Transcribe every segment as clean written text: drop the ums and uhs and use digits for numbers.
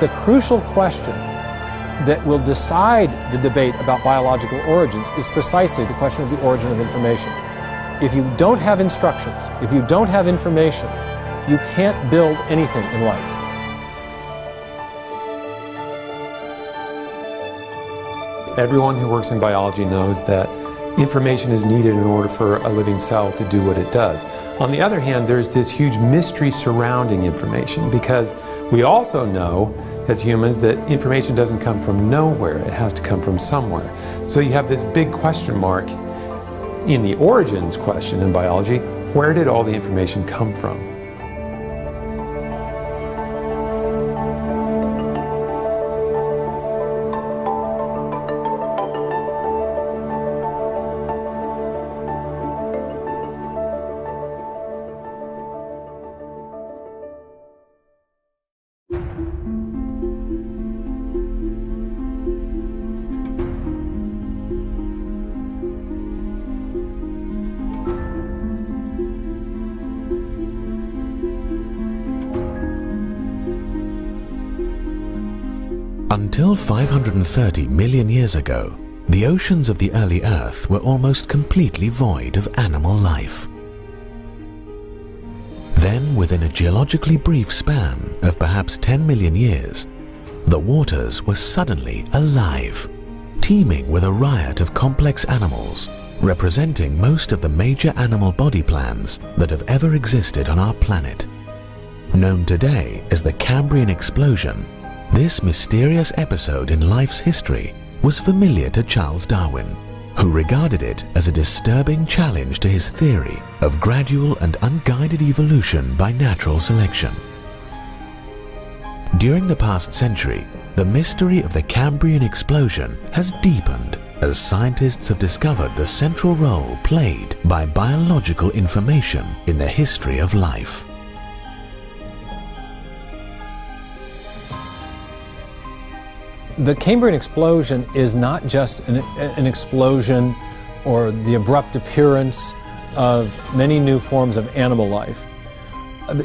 the crucial question that will decide the debate about biological origins is precisely the question of the origin of information. If you don't have instructions, if you don't have information, you can't build anything in life. Everyone who works in biology knows that information is needed in order for a living cell to do what it does. On the other hand, there's this huge mystery surrounding information, because we also know as humans that information doesn't come from nowhere, it has to come from somewhere. So you have this big question mark in the origins question in biology: where did all the information come from? Until 530 million years ago, the oceans of the early Earth were almost completely void of animal life. Then, within a geologically brief span of perhaps 10 million years, the waters were suddenly alive, teeming with a riot of complex animals, representing most of the major animal body plans that have ever existed on our planet. Known today as the Cambrian explosion, this mysterious episode in life's history was familiar to Charles Darwin, who regarded it as a disturbing challenge to his theory of gradual and unguided evolution by natural selection. During the past century, the mystery of the Cambrian explosion has deepened as scientists have discovered the central role played by biological information in the history of life. The Cambrian explosion is not just an explosion or the abrupt appearance of many new forms of animal life.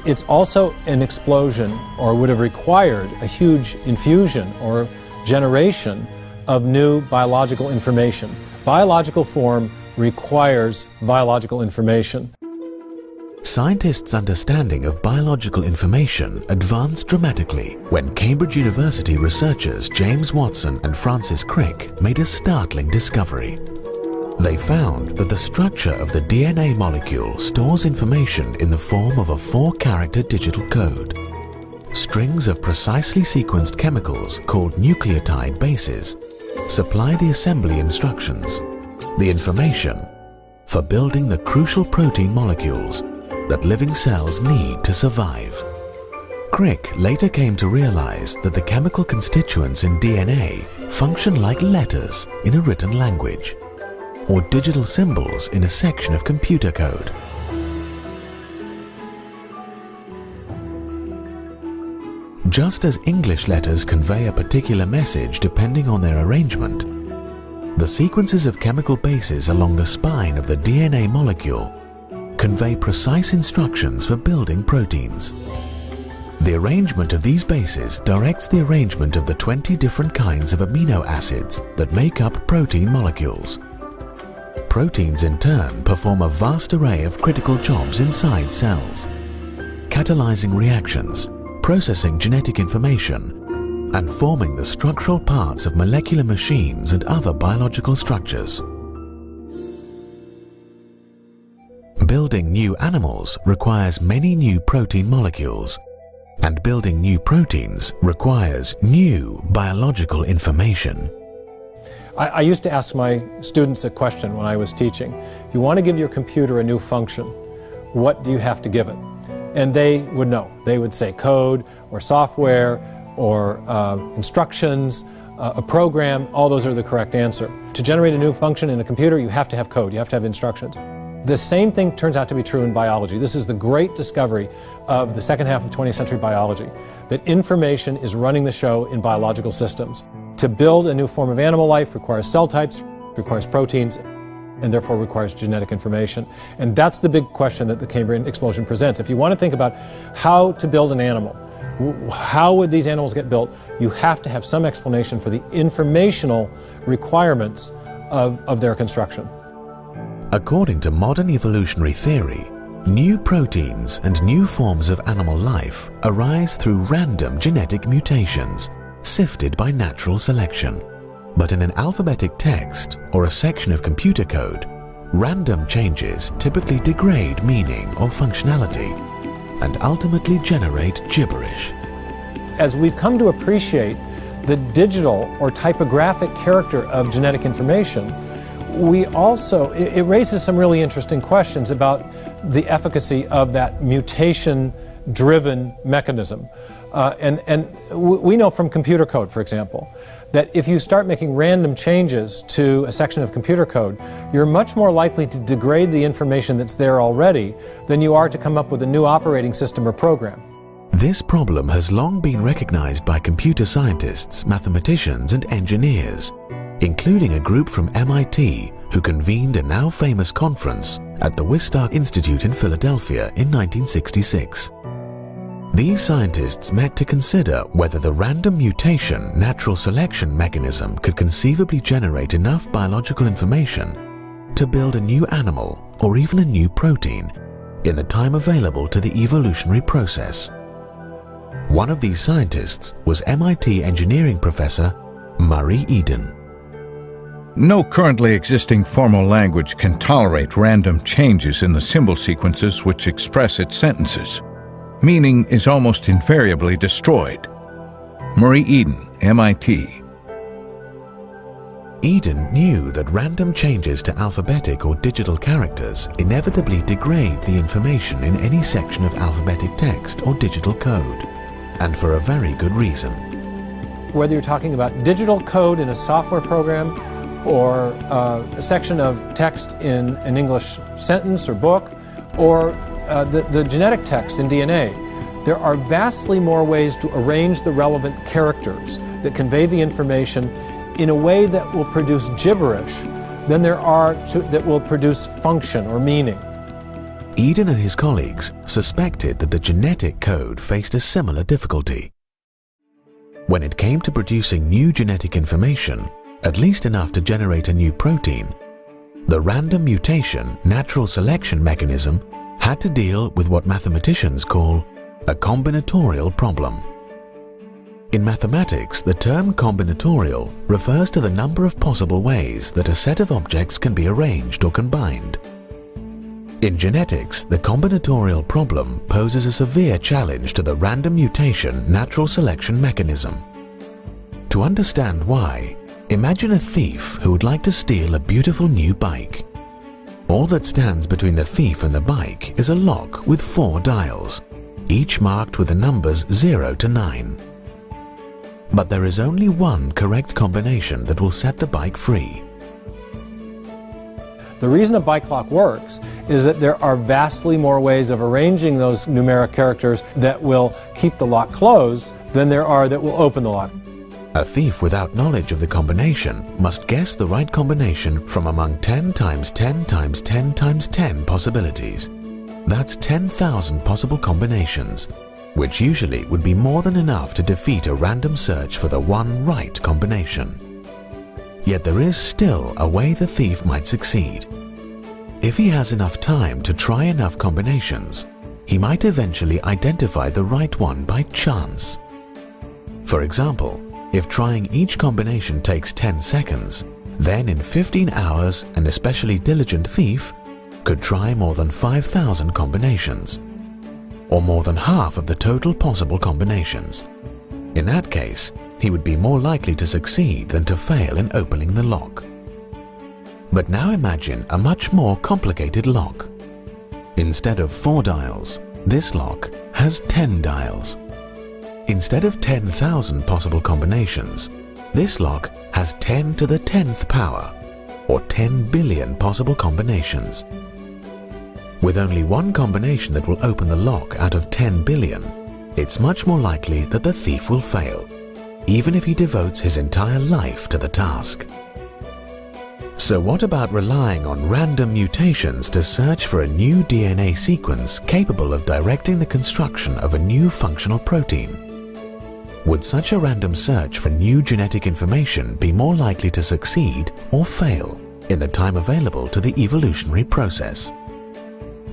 It's also an explosion, or would have required a huge infusion or generation of new biological information. Biological form requires biological information. Scientists' understanding of biological information advanced dramatically when Cambridge University researchers James Watson and Francis Crick made a startling discovery. They found that the structure of the DNA molecule stores information in the form of a 4-character digital code. Strings of precisely sequenced chemicals called nucleotide bases supply the assembly instructions, the information, for building the crucial protein molecules that living cells need to survive. Crick later came to realize that the chemical constituents in DNA function like letters in a written language, or digital symbols in a section of computer code. Just as English letters convey a particular message depending on their arrangement, the sequences of chemical bases along the spine of the DNA molecule convey precise instructions for building proteins. The arrangement of these bases directs the arrangement of the 20 different kinds of amino acids that make up protein molecules. Proteins in turn perform a vast array of critical jobs inside cells, catalyzing reactions, processing genetic information, and forming the structural parts of molecular machines and other biological structures. Building new animals requires many new protein molecules, and building new proteins requires new biological information. I used to ask my students a question when I was teaching. If you want to give your computer a new function, what do you have to give it? And they would know. They would say code or software or instructions, a program. All those are the correct answer. To generate a new function in a computer, you have to have code, you have to have instructions. The same thing turns out to be true in biology. This is the great discovery of the second half of 20th century biology, that information is running the show in biological systems. To build a new form of animal life requires cell types, requires proteins, and therefore requires genetic information. And that's the big question that the Cambrian explosion presents. If you want to think about how to build an animal, How would these animals get built? You have to have some explanation for the informational requirements of their construction. According to modern evolutionary theory, new proteins and new forms of animal life arise through random genetic mutations sifted by natural selection. But in an alphabetic text or a section of computer code, random changes typically degrade meaning or functionality and ultimately generate gibberish. As we've come to appreciate the digital or typographic character of genetic information, it raises some really interesting questions about the efficacy of that mutation-driven mechanism. And we know from computer code, for example, that if you start making random changes to a section of computer code, you're much more likely to degrade the information that's there already than you are to come up with a new operating system or program. This problem has long been recognized by computer scientists, mathematicians, and engineers, including a group from MIT who convened a now famous conference at the Wistar Institute in Philadelphia in 1966. These scientists met to consider whether the random mutation natural selection mechanism could conceivably generate enough biological information to build a new animal or even a new protein in the time available to the evolutionary process. One of these scientists was MIT engineering professor Murray Eden. No currently existing formal language can tolerate random changes in the symbol sequences which express its sentences. Meaning is almost invariably destroyed. Murray Eden, MIT. Eden knew that random changes to alphabetic or digital characters inevitably degrade the information in any section of alphabetic text or digital code, and for a very good reason. Whether you're talking about digital code in a software program or a section of text in an English sentence or book, or the genetic text in DNA, there are vastly more ways to arrange the relevant characters that convey the information in a way that will produce gibberish than there are that will produce function or meaning. Eden and his colleagues suspected that the genetic code faced a similar difficulty. When it came to producing new genetic information, at least enough to generate a new protein, the random mutation natural selection mechanism had to deal with what mathematicians call a combinatorial problem. In mathematics, the term combinatorial refers to the number of possible ways that a set of objects can be arranged or combined. In genetics, the combinatorial problem poses a severe challenge to the random mutation natural selection mechanism. To understand why, imagine a thief who would like to steal a beautiful new bike. All that stands between the thief and the bike is a lock with 4 dials, each marked with the numbers 0 to 9. But there is only one correct combination that will set the bike free. The reason a bike lock works is that there are vastly more ways of arranging those numeric characters that will keep the lock closed than there are that will open the lock. A thief without knowledge of the combination must guess the right combination from among 10 times 10 times 10 times 10 possibilities. That's 10,000 possible combinations, which usually would be more than enough to defeat a random search for the one right combination. Yet there is still a way the thief might succeed. If he has enough time to try enough combinations, he might eventually identify the right one by chance. For example, if trying each combination takes 10 seconds, then in 15 hours an especially diligent thief could try more than 5,000 combinations, or more than half of the total possible combinations. In that case, he would be more likely to succeed than to fail in opening the lock. But now imagine a much more complicated lock. Instead of 4 dials, this lock has 10 dials. Instead of 10,000 possible combinations, this lock has 10 to the 10th power, or 10 billion possible combinations. With only one combination that will open the lock out of 10 billion, it's much more likely that the thief will fail, even if he devotes his entire life to the task. So what about relying on random mutations to search for a new DNA sequence capable of directing the construction of a new functional protein? would such a random search for new genetic information be more likely to succeed or fail in the time available to the evolutionary process?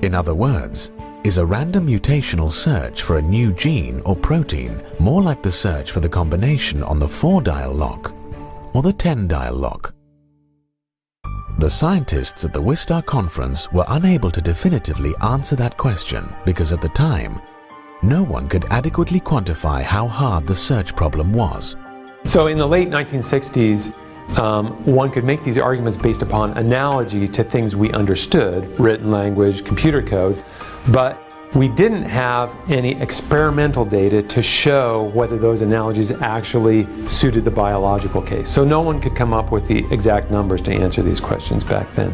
In other words, is a random mutational search for a new gene or protein more like the search for the combination on the 4-dial lock or the 10-dial lock? The scientists at the Wistar conference were unable to definitively answer that question because at the time, no one could adequately quantify how hard the search problem was. So in the late 1960s, one could make these arguments based upon analogy to things we understood, written language, computer code, but we didn't have any experimental data to show whether those analogies actually suited the biological case. So no one could come up with the exact numbers to answer these questions back then.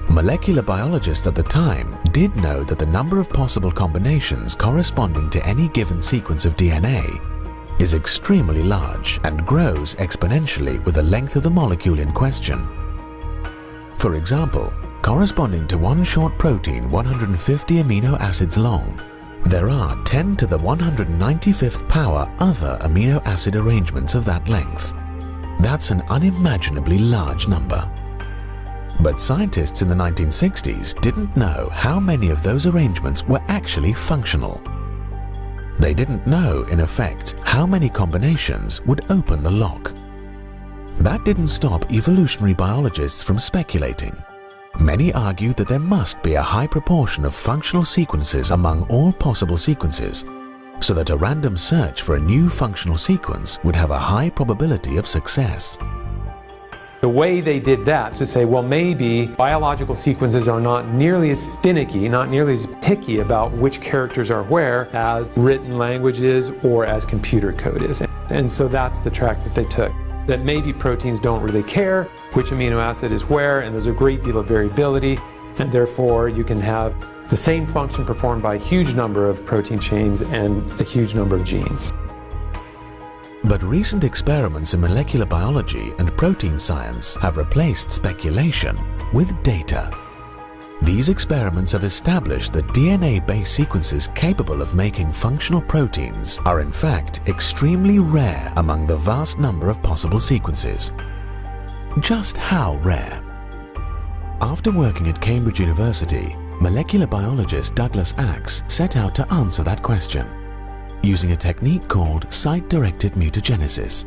Molecular biologists at the time did know that the number of possible combinations corresponding to any given sequence of DNA is extremely large and grows exponentially with the length of the molecule in question. For example, corresponding to one short protein 150 amino acids long, there are 10 to the 195th power other amino acid arrangements of that length. That's an unimaginably large number. But scientists in the 1960s didn't know how many of those arrangements were actually functional. They didn't know, in effect, how many combinations would open the lock. That didn't stop evolutionary biologists from speculating. Many argued that there must be a high proportion of functional sequences among all possible sequences, so that a random search for a new functional sequence would have a high probability of success. The way they did that is to say, well, maybe biological sequences are not nearly as finicky, not nearly as picky about which characters are where as written language is or as computer code is. And so that's the track that they took. That maybe proteins don't really care which amino acid is where, and there's a great deal of variability, and therefore you can have the same function performed by a huge number of protein chains and a huge number of genes. But recent experiments in molecular biology and protein science have replaced speculation with data. These experiments have established that DNA-based sequences capable of making functional proteins are in fact extremely rare among the vast number of possible sequences. Just how rare? After working at Cambridge University, molecular biologist Douglas Axe set out to answer that question, using a technique called site-directed mutagenesis.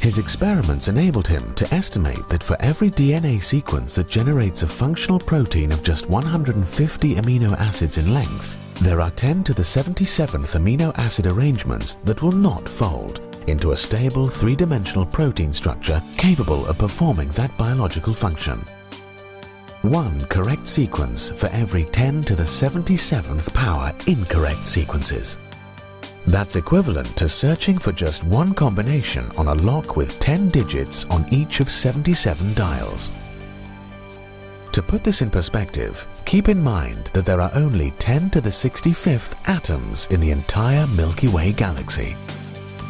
His experiments enabled him to estimate that for every DNA sequence that generates a functional protein of just 150 amino acids in length, there are 10 to the 77th amino acid arrangements that will not fold into a stable three-dimensional protein structure capable of performing that biological function. One correct sequence for every 10 to the 77th power incorrect sequences. That's equivalent to searching for just one combination on a lock with 10 digits on each of 77 dials. To put this in perspective, keep in mind that there are only 10 to the 65th atoms in the entire Milky Way galaxy.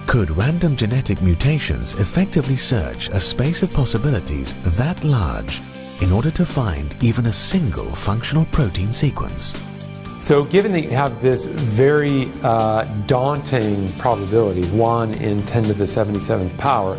Could random genetic mutations effectively search a space of possibilities that large in order to find even a single functional protein sequence? So given that you have this very daunting probability, 1 in 10 to the 77th power,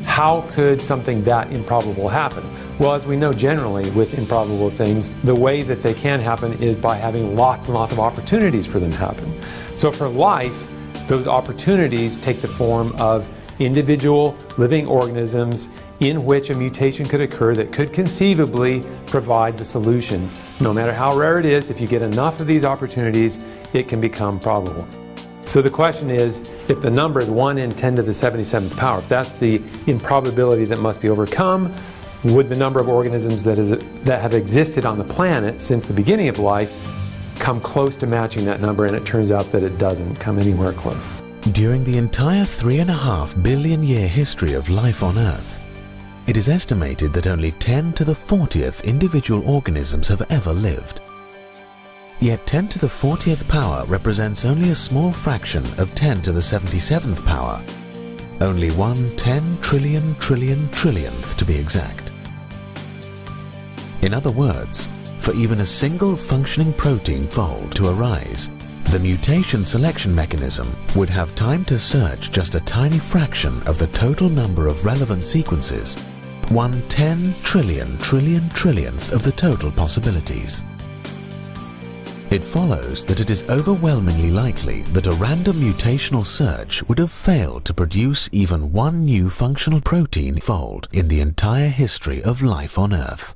how could something that improbable happen? Well, as we know generally with improbable things, the way that they can happen is by having lots and lots of opportunities for them to happen. So for life, those opportunities take the form of individual living organisms in which a mutation could occur that could conceivably provide the solution. No matter how rare it is, if you get enough of these opportunities, it can become probable. So the question is, if the number is 1 in 10 to the 77th power, if that's the improbability that must be overcome, would the number of organisms that have existed on the planet since the beginning of life come close to matching that number? And it turns out that it doesn't come anywhere close. During the entire 3.5 billion year history of life on Earth, it is estimated that only 10 to the 40th individual organisms have ever lived. Yet 10 to the 40th power represents only a small fraction of 10 to the 77th power, only 1 10 trillion trillionth to be exact. In other words, for even a single functioning protein fold to arise, the mutation selection mechanism would have time to search just a tiny fraction of the total number of relevant sequences, 1/10 trillionth of the total possibilities. It follows that it is overwhelmingly likely that a random mutational search would have failed to produce even one new functional protein fold in the entire history of life on Earth.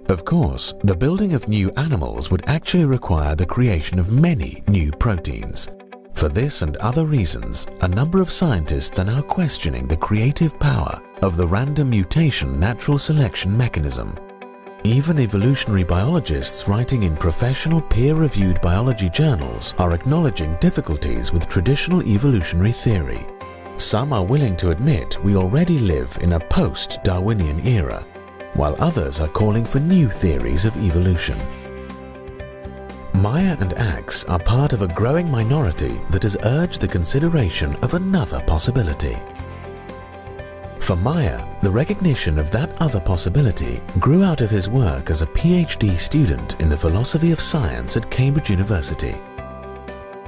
Of course, the building of new animals would actually require the creation of many new proteins. For this and other reasons, a number of scientists are now questioning the creative power of the random mutation natural selection mechanism. Even evolutionary biologists writing in professional peer-reviewed biology journals are acknowledging difficulties with traditional evolutionary theory. Some are willing to admit we already live in a post-Darwinian era, while others are calling for new theories of evolution. Meyer and Axe are part of a growing minority that has urged the consideration of another possibility. For Meyer, the recognition of that other possibility grew out of his work as a PhD student in the philosophy of science at Cambridge University.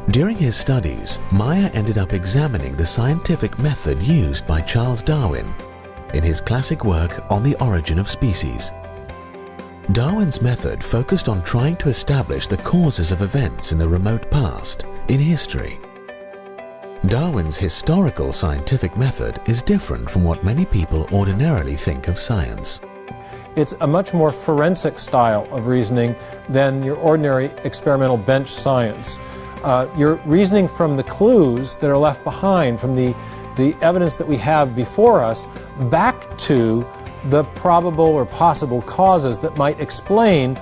During his studies, Meyer ended up examining the scientific method used by Charles Darwin in his classic work On the Origin of Species. Darwin's method focused on trying to establish the causes of events in the remote past, in history. Darwin's historical scientific method is different from what many people ordinarily think of science. It's a much more forensic style of reasoning than your ordinary experimental bench science. You're reasoning from the clues that are left behind, from the evidence that we have before us, back to the probable or possible causes that might explain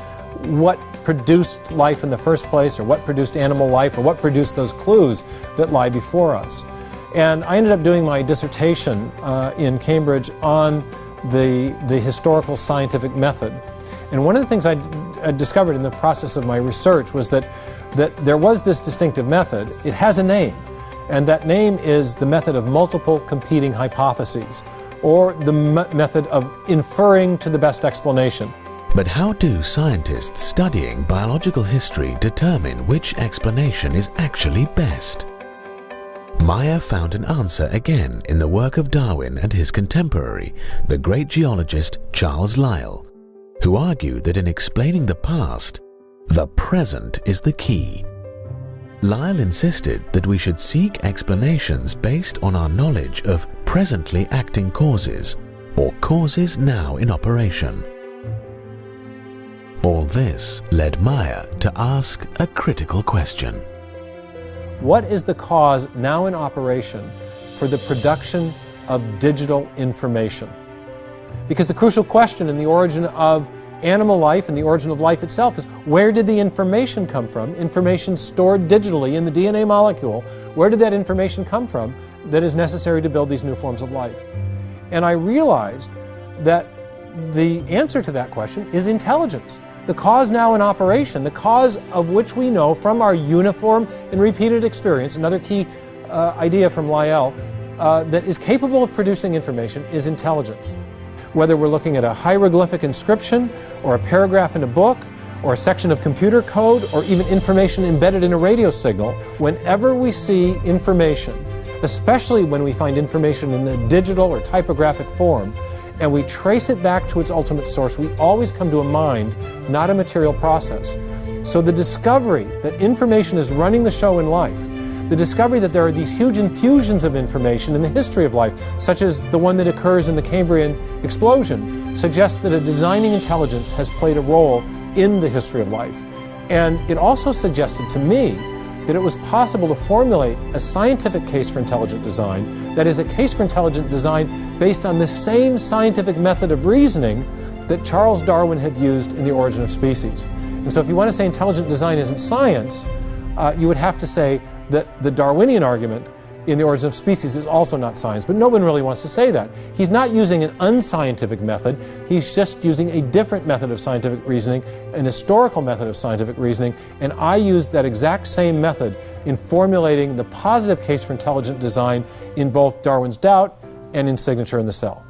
what produced life in the first place, or what produced animal life, or what produced those clues that lie before us. And I ended up doing my dissertation in Cambridge on the historical scientific method. And one of the things I discovered in the process of my research was that there was this distinctive method. It has a name, and that name is the method of multiple competing hypotheses, or the method of inferring to the best explanation. But how do scientists studying biological history determine which explanation is actually best? Meyer found an answer again in the work of Darwin and his contemporary, the great geologist Charles Lyell, who argued that in explaining the past, the present is the key. Lyell insisted that we should seek explanations based on our knowledge of presently acting causes, or causes now in operation. All this led Meyer to ask a critical question. What is the cause now in operation for the production of digital information? Because the crucial question in the origin of animal life and the origin of life itself is, where did the information come from? Information stored digitally in the DNA molecule. Where did that information come from that is necessary to build these new forms of life? And I realized that the answer to that question is intelligence. The cause now in operation, the cause of which we know from our uniform and repeated experience, another key idea from Lyell, that is capable of producing information, is intelligence. Whether we're looking at a hieroglyphic inscription, or a paragraph in a book, or a section of computer code, or even information embedded in a radio signal, whenever we see information, especially when we find information in a digital or typographic form, and we trace it back to its ultimate source, we always come to a mind, not a material process. So the discovery that information is running the show in life, the discovery that there are these huge infusions of information in the history of life, such as the one that occurs in the Cambrian explosion, suggests that a designing intelligence has played a role in the history of life. And it also suggested to me that it was possible to formulate a scientific case for intelligent design, that is, a case for intelligent design based on the same scientific method of reasoning that Charles Darwin had used in The Origin of Species. And so if you want to say intelligent design isn't science, you would have to say that the Darwinian argument in The Origin of Species is also not science, but no one really wants to say that. He's not using an unscientific method, he's just using a different method of scientific reasoning, an historical method of scientific reasoning, and I use that exact same method in formulating the positive case for intelligent design in both Darwin's Doubt and in Signature in the Cell.